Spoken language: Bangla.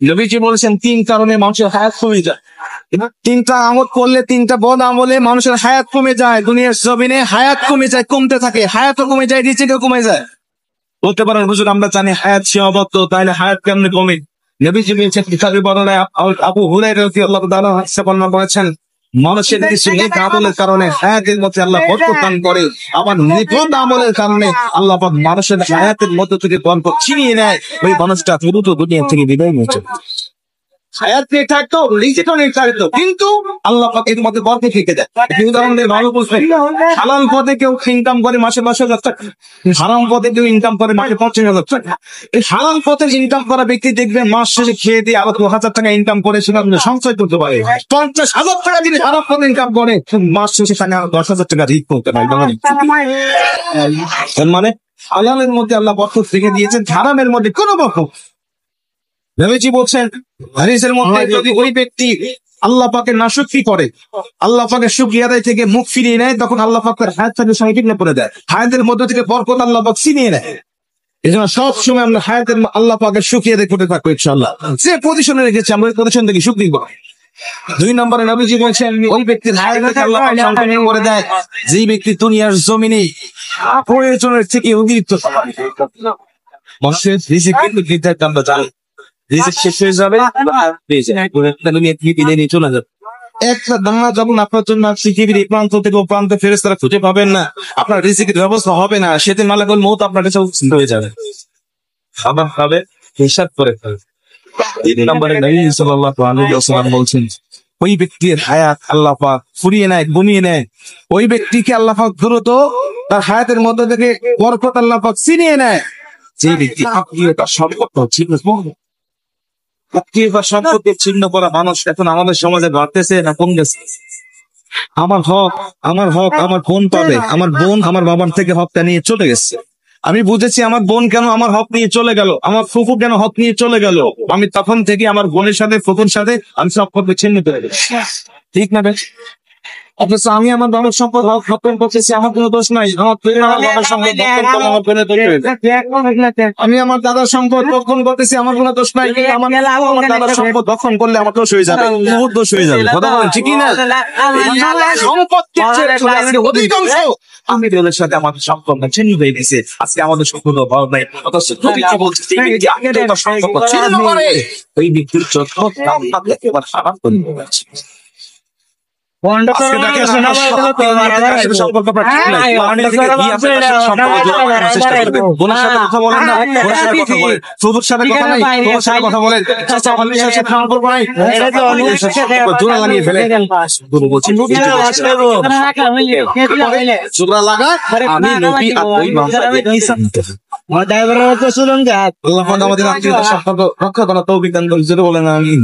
নবীজি বলেছেন 3 কারণে মানুষের হায়াত কমে যায়। 3টা আমল করলে, 3টা বদ আমলে মানুষের হায়াত কমে যায়। দুনিয়ার জমিনে হায়াত কমে যায়, কমতে থাকে, হায়াতও কমে যায়, রিজিকও কমে যায়। বলতে পারেন হুজুর আমরা জানি হায়াত সীমাবদ্ধ, তাহলে হায়াত কেমনে কমে? নবীজি বলেছেন কিতাবে বর্ণনায় আবু হুরায়রা রাদিয়াল্লাহু তাআলা বর্ণনা করেছেন, মানুষের কিছু নেক আমলের কারণে হায়াতের মধ্যে আল্লাহ বরকত দান করে, আবার নিখুঁত আমলের কারণে আল্লাহ পাক মানুষের হায়াতের মধ্য থেকে বরকত ছিনিয়ে নেয়, ওই মানুষটা দ্রুত দুনিয়া থেকে বিদায় নিয়ে চলে যায়। হায়াত নির্ধারিত, রিজিক নির্ধারিত, কিন্তু আল্লাহ পাক এর মধ্যে বরকত রেখে দেয়। উদাহরণ দিয়ে ভালো বুঝবেন, হালাল পথে কেউ ইনকাম করে মাসে 10,000 টাকা, হারাম পথে কেউ ইনকাম করে মাসে 50,000 টাকা। এই হালাল পথে ইনকাম করা ব্যক্তি দেখবেন মাস শেষে খেয়ে দিয়ে আরো 2,000 টাকা ইনকাম করে সেটা সঞ্চয় করতে পারে। 50,000 টাকা যদি হারাম পথে ইনকাম করে মাস শেষে তাকে 10,000 টাকা ঋণ করতে পারে। মানে হালালের মধ্যে আল্লাহ বরকত রেখে দিয়েছেন, হারামের মধ্যে কোনো বরকত। নবীজি বলছেন হাদিসের মধ্যে, যদি ওই ব্যক্তি আল্লাহ পাকের নাশকরি করে, আল্লাহ পাকের শুকরিয়া আদায় থেকে মুখ ফিরিয়ে নেয়, তখন আল্লাহ পাকের হায়াতটাকে সংকীর্ণ করে দেয়, হায়াতের মধ্যে থেকে বরকত আল্লাহ পাক ছিনিয়ে নেয়। এই জন্য সবসময় আমরা হায়াতের আল্লাহ পাকের শুকরিয়া আদায় করতে থাকবো ইনশাআল্লাহ। যে পজিশনে রেখেছে আমরা ওই পজিশন থেকে শুকরিয়া করব। 2 নম্বরে নবীজি বলছেন ওই ব্যক্তির হায়াতটাকে আল্লাহ পাক সংকীর্ণ করে দেয় যে ব্যক্তি দুনিয়ার জমিনে প্রয়োজনের থেকে অতিরিক্ত মানুষের রিজিক কিন্তু নির্ধারিত আমরা জানি, রিজিক শেষ হয়ে যাবে, চলে যাবে। একটা দানা যখন আপনার জন্য পৃথিবীর এই প্রান্ত থেকে ও প্রান্তে ফেরেশতারা খুঁজে পাবেন না, আপনার রিজিকের ব্যবস্থা হবে না, সেদিন মালাকুল মউত আপনার কাছে উপস্থিত হয়ে যাবে, আবার ভাবে হিসাব করে ফেলবে। 3 নম্বরে নবী সাল্লাল্লাহু আলাইহি ওয়াসাল্লাম বলছেন ওই ব্যক্তির হায়াত আল্লাহ পাক ফুরিয়ে নেয়, কমিয়ে নেয়, ওই ব্যক্তিকে আল্লাহ পাক দ্রুত তার হায়াতের মধ্যে থেকে বরকত আল্লাহ পাক ছিনিয়ে নেয়। যে ব্যক্তি আত্মীয়তা সম্পর্ক সম্পত্তি ছিন্ন করা মানুষ এখন আমাদের সমাজে বাড়তেছে না কম গেছে? আমার হক আমার বোন পাবে, আমার বোন আমার বাবার থেকে হকটা নিয়ে চলে গেছে। আমি বুঝেছি আমার বোন কেন আমার হক নিয়ে চলে গেল, আমার ফুফু কেন হক নিয়ে চলে গেল, আমি তখন থেকে আমার বোনের সাথে ফুফুর সাথে আমি সম্পর্ক ছিন্ন করে গেছি। ঠিক না? অথচ আমি আমার বাবার সম্পদ হত্যন করতেছি, আমার কোনো দোষ নাই। আমি আমার দাদার সম্পদ দখল করতেছি, আমার কোনো দোষ নাই। আমার দাদার সম্পদ দখল করলে আমার দোষ হয়ে যাবে, মুহূর্ত দোষ হয়ে যাবে। কথা বলেন ঠিকই না? অধিকাংশ আমি ওদের সাথে আমাদের সম্পর্ক ছিন্ন হয়ে গেছে, আজকে আমাদের সম্পর্ক ভালো নাই। অথচ সম্পর্ক ছিন্ন করে ওই ব্যক্তির যত খারাপ করে সম্পর্ক রক্ষা করা তৌফিক দান করেন, বলেন আমিন।